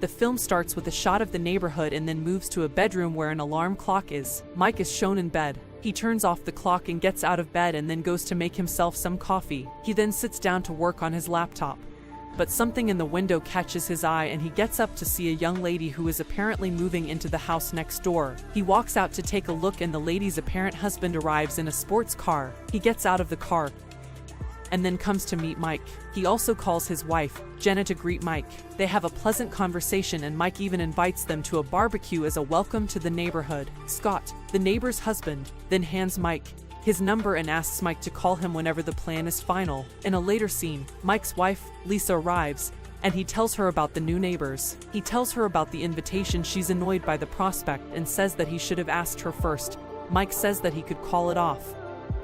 The film starts with a shot of the neighborhood and then moves to a bedroom where an alarm clock is. Mike is shown in bed. He turns off the clock and gets out of bed and then goes to make himself some coffee. He then sits down to work on his laptop. But something in the window catches his eye and he gets up to see a young lady who is apparently moving into the house next door. He walks out to take a look and the lady's apparent husband arrives in a sports car. He gets out of the car and then comes to meet Mike. He also calls his wife, Jenna, to greet Mike. They have a pleasant conversation and Mike even invites them to a barbecue as a welcome to the neighborhood. Scott, the neighbor's husband, then hands Mike his number and asks Mike to call him whenever the plan is final. In a later scene, Mike's wife, Lisa, arrives, and he tells her about the new neighbors. He tells her about the invitation. She's annoyed by the prospect and says that he should have asked her first. Mike says that he could call it off,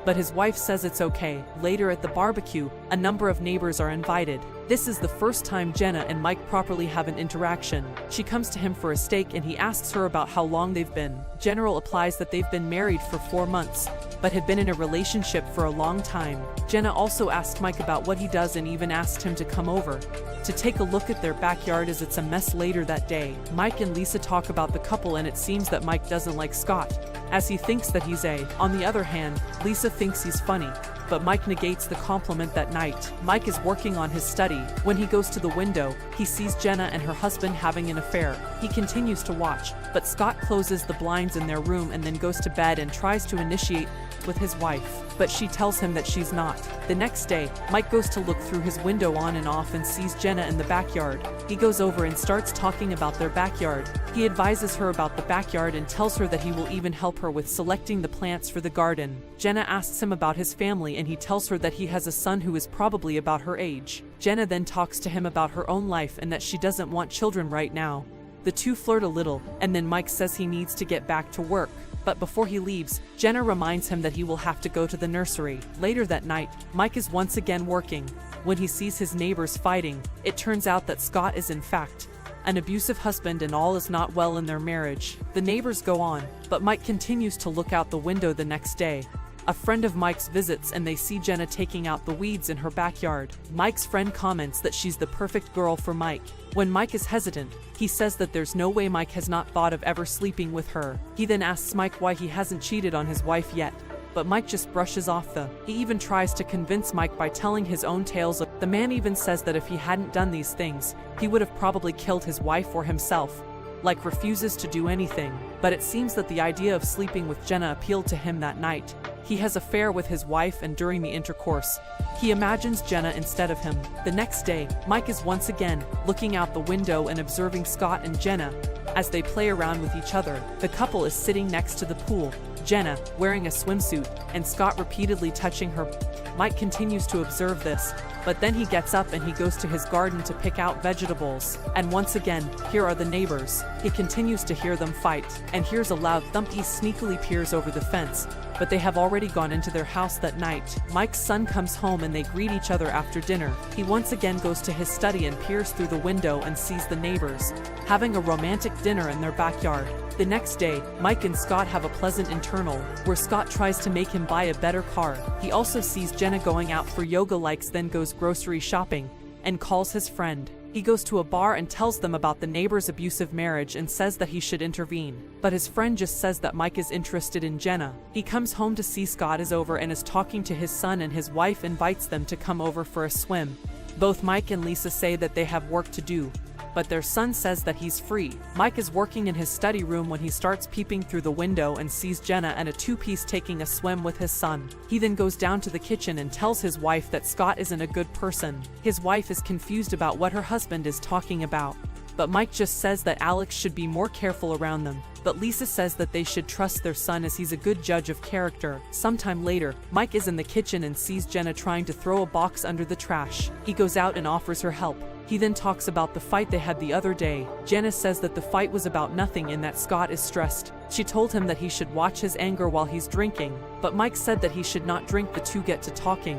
but his wife says it's okay. Later at the barbecue, a number of neighbors are invited. This is the first time Jenna and Mike properly have an interaction. She comes to him for a steak and he asks her about how long they've been. Jenna replies that they've been married for 4 months, but had been in a relationship for a long time. Jenna also asked Mike about what he does and even asked him to come over to take a look at their backyard as it's a mess. Later that day, Mike and Lisa talk about the couple and it seems that Mike doesn't like Scott, as he thinks that he's a. On the other hand, Lisa thinks he's funny, but Mike negates the compliment that night. Mike is working on his study. When he goes to the window, he sees Jenna and her husband having an affair. He continues to watch, but Scott closes the blinds in their room and then goes to bed and tries to initiate with his wife, but she tells him that she's not. The next day, Mike goes to look through his window on and off and sees Jenna in the backyard. He goes over and starts talking about their backyard. He advises her about the backyard and tells her that he will even help her with selecting the plants for the garden. Jenna asks him about his family and he tells her that he has a son who is probably about her age. Jenna then talks to him about her own life and that she doesn't want children right now. The two flirt a little, and then Mike says he needs to get back to work. But before he leaves, Jenna reminds him that he will have to go to the nursery. Later that night, Mike is once again working. When he sees his neighbors fighting, it turns out that Scott is in fact an abusive husband and all is not well in their marriage. The neighbors go on, but Mike continues to look out the window. The next day, a friend of Mike's visits and they see Jenna taking out the weeds in her backyard. Mike's friend comments that she's the perfect girl for Mike. When Mike is hesitant, he says that there's no way Mike has not thought of ever sleeping with her. He then asks Mike why he hasn't cheated on his wife yet, but Mike just brushes off the. He even tries to convince Mike by telling his own tales. The man even says that if he hadn't done these things, he would have probably killed his wife or himself. Like refuses to do anything, but it seems that the idea of sleeping with Jenna appealed to him that night. He has an affair with his wife and during the intercourse, he imagines Jenna instead of him. The next day, Mike is once again looking out the window and observing Scott and Jenna as they play around with each other. The couple is sitting next to the pool, Jenna wearing a swimsuit and Scott repeatedly touching her. Mike continues to observe this, but then he gets up and he goes to his garden to pick out vegetables. And once again, here are the neighbors. He continues to hear them fight and hears a loud thump. He sneakily peers over the fence, but they have already gone into their house that night. Mike's son comes home and they greet each other after dinner. He once again goes to his study and peers through the window and sees the neighbors having a romantic dinner in their backyard. The next day, Mike and Scott have a pleasant internal, where Scott tries to make him buy a better car. He also sees Jenna going out for yoga likes, then goes grocery shopping, and calls his friend. He goes to a bar and tells them about the neighbor's abusive marriage and says that he should intervene. But his friend just says that Mike is interested in Jenna. He comes home to see Scott is over and is talking to his son and his wife invites them to come over for a swim. Both Mike and Lisa say that they have work to do, but their son says that he's free. Mike is working in his study room when he starts peeping through the window and sees Jenna and a two-piece taking a swim with his son. He then goes down to the kitchen and tells his wife that Scott isn't a good person. His wife is confused about what her husband is talking about, but Mike just says that Alex should be more careful around them. But Lisa says that they should trust their son as he's a good judge of character. Sometime later, Mike is in the kitchen and sees Jenna trying to throw a box under the trash. He goes out and offers her help. He then talks about the fight they had the other day. Jenna says that the fight was about nothing and that Scott is stressed. She told him that he should watch his anger while he's drinking, but Mike said that he should not drink. The two get to talking,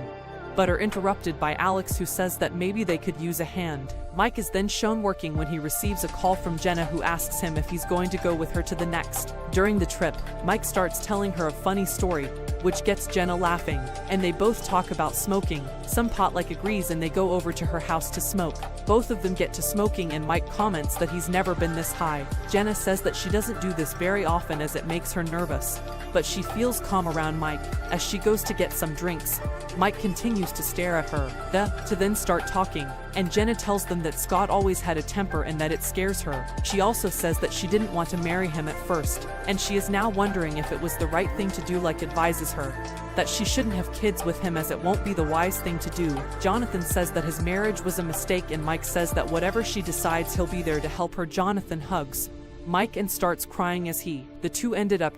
but are interrupted by Alex, who says that maybe they could use a hand. Mike is then shown working when he receives a call from Jenna, who asks him if he's going to go with her to the next. During the trip, Mike starts telling her a funny story which gets Jenna laughing, and they both talk about smoking. Some pot like agrees and they go over to her house to smoke. Both of them get to smoking and Mike comments that he's never been this high. Jenna says that she doesn't do this very often as it makes her nervous, but she feels calm around Mike. As she goes to get some drinks, Mike continues to stare at her, to then start talking, and Jenna tells them that Scott always had a temper and that it scares her. She also says that she didn't want to marry him at first, and she is now wondering if it was the right thing to do, like advises her that she shouldn't have kids with him as it won't be the wise thing to do. Jonathan says that his marriage was a mistake and Mike says that whatever she decides he'll be there to help her. Jonathan hugs Mike and starts crying as the two ended up.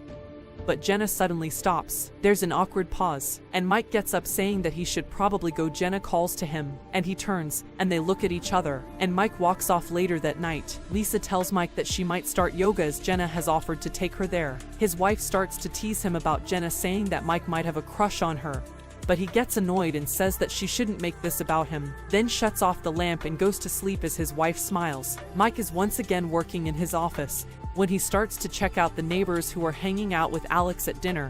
But Jenna suddenly stops. There's an awkward pause, and Mike gets up saying that he should probably go. Jenna calls to him, and he turns, and they look at each other, and Mike walks off. Later that night, Lisa tells Mike that she might start yoga as Jenna has offered to take her there. His wife starts to tease him about Jenna, saying that Mike might have a crush on her, but he gets annoyed and says that she shouldn't make this about him, then shuts off the lamp and goes to sleep as his wife smiles. Mike is once again working in his office when he starts to check out the neighbors who are hanging out with Alex at dinner.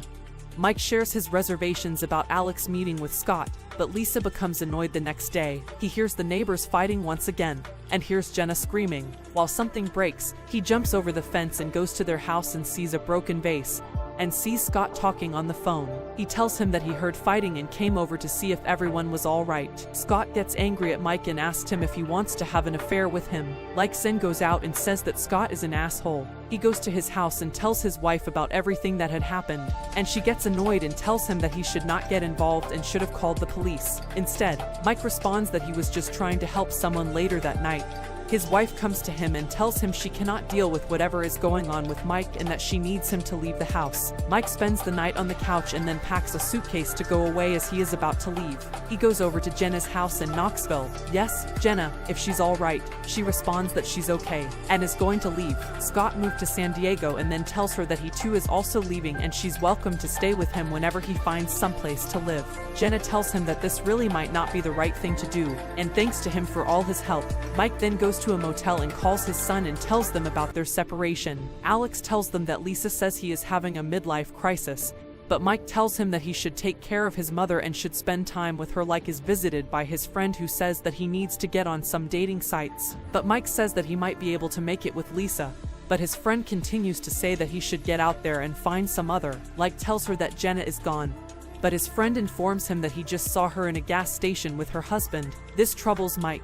Mike shares his reservations about Alex meeting with Scott, but Lisa becomes annoyed the next day. He hears the neighbors fighting once again, and hears Jenna screaming. While something breaks, he jumps over the fence and goes to their house and sees a broken vase, and sees Scott talking on the phone. He tells him that he heard fighting and came over to see if everyone was all right. Scott gets angry at Mike and asks him if he wants to have an affair with him. Then goes out and says that Scott is an asshole. He goes to his house and tells his wife about everything that had happened, and she gets annoyed and tells him that he should not get involved and should have called the police. Instead, Mike responds that he was just trying to help someone. Later that night, his wife comes to him and tells him she cannot deal with whatever is going on with Mike and that she needs him to leave the house. Mike spends the night on the couch and then packs a suitcase to go away as he is about to leave. He goes over to Jenna's house in Knoxville. Yes, Jenna, if she's all right. She responds that she's okay and is going to leave. Scott moved to San Diego and then tells her that he too is also leaving and she's welcome to stay with him whenever he finds someplace to live. Jenna tells him that this really might not be the right thing to do, and thanks to him for all his help. Mike then goes to a motel and calls his son and tells them about their separation. Alex tells them that Lisa says he is having a midlife crisis, but Mike tells him that he should take care of his mother and should spend time with her. Is visited by his friend who says that he needs to get on some dating sites, but Mike says that he might be able to make it with Lisa. But his friend continues to say that he should get out there and find some other. Tells her that Jenna is gone, but his friend informs him that he just saw her in a gas station with her husband. This troubles Mike,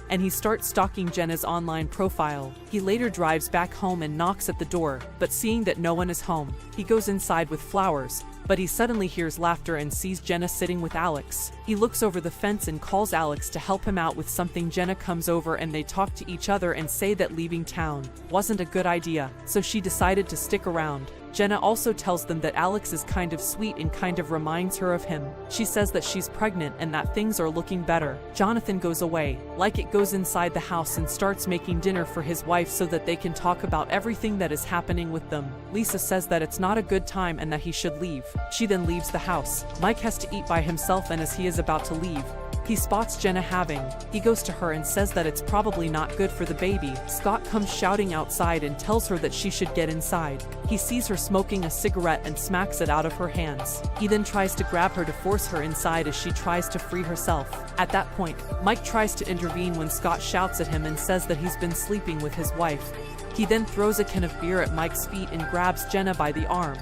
and he starts stalking Jenna's online profile. He later drives back home and knocks at the door, but seeing that no one is home, he goes inside with flowers, but he suddenly hears laughter and sees Jenna sitting with Alex. He looks over the fence and calls Alex to help him out with something. Jenna comes over and they talk to each other and say that leaving town wasn't a good idea, so she decided to stick around. Jenna also tells them that Alex is kind of sweet and kind of reminds her of him. She says that she's pregnant and that things are looking better. Jonathan goes away. It goes inside the house and starts making dinner for his wife so that they can talk about everything that is happening with them. Lisa says that it's not a good time and that he should leave. She then leaves the house. Mike has to eat by himself, and as he is about to leave, he spots Jenna having. He goes to her and says that it's probably not good for the baby. Scott comes shouting outside and tells her that she should get inside. He sees her smoking a cigarette and smacks it out of her hands. He then tries to grab her to force her inside as she tries to free herself. At that point, Mike tries to intervene when Scott shouts at him and says that he's been sleeping with his wife. He then throws a can of beer at Mike's feet and grabs Jenna by the arm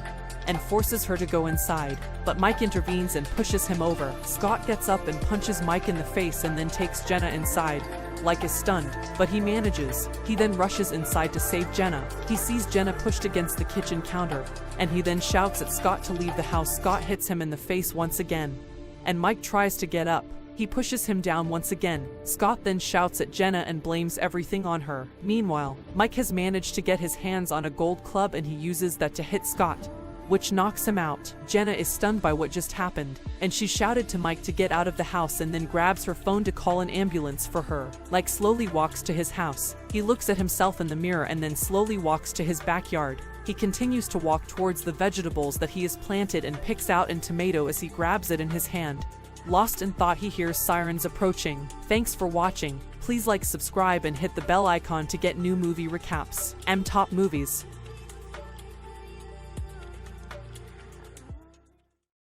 and forces her to go inside, but Mike intervenes and pushes him over. Scott gets up and punches Mike in the face and then takes Jenna inside. Is stunned, but he manages. He then rushes inside to save Jenna. He sees Jenna pushed against the kitchen counter, and he then shouts at Scott to leave the house. Scott hits him in the face once again, and Mike tries to get up. He pushes him down once again. Scott then shouts at Jenna and blames everything on her. Meanwhile, Mike has managed to get his hands on a gold club and he uses that to hit Scott, which knocks him out. Jenna is stunned by what just happened, and she shouted to Mike to get out of the house and then grabs her phone to call an ambulance for her. Slowly walks to his house. He looks at himself in the mirror and then slowly walks to his backyard. He continues to walk towards the vegetables that he has planted and picks out a tomato as he grabs it in his hand. Lost in thought, he hears sirens approaching. Thanks for watching. Please subscribe and hit the bell icon to get new movie recaps. Top Movies.